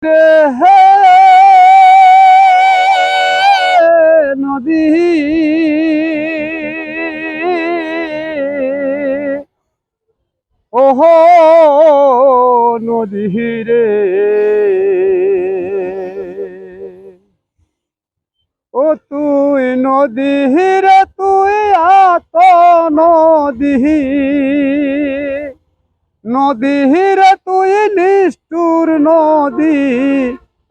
হে নদী ওহো নদী রে, ও তুই নদী রে, তুই আত নদী, নদী রে তুই নিষ্ঠুর নদী,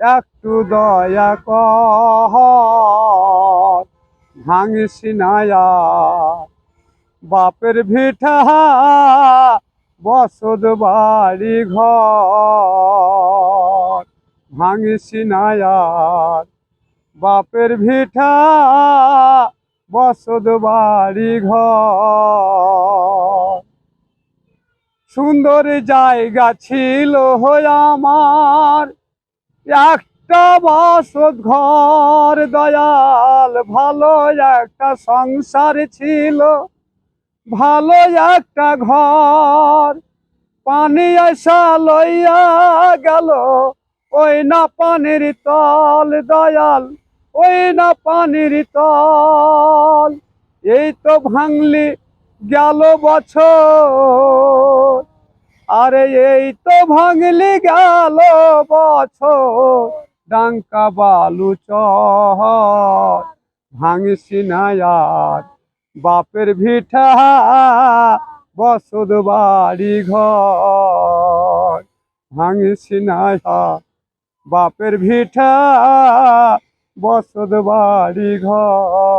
একটু দয়া কর, ভাঙিস না আর বাপের ভিটা বসত বাড়ি ঘর, ভাঙিস না আর বাপের ভিটা বসত বাড়ি ঘর। সুন্দর জায়গা ছিল আমার, একটা বসত ঘর দয়াল, ভালো একটা সংসার ছিল, ভালো একটা ঘর। পানি আসা লইয়া গেল ওই না পানির তল দয়াল, ওই না পানির তল। এই তো ভাঙলি গেল বছর, আরে এই তো ভাঙলি গেল বছর, ডাঙ্কা বালু চর, ভাঙিস না আর বাপের ভিটা বসত বাড়ি ঘর, ভাঙিস না বাপের ভিটা বসত বাড়ি ঘর।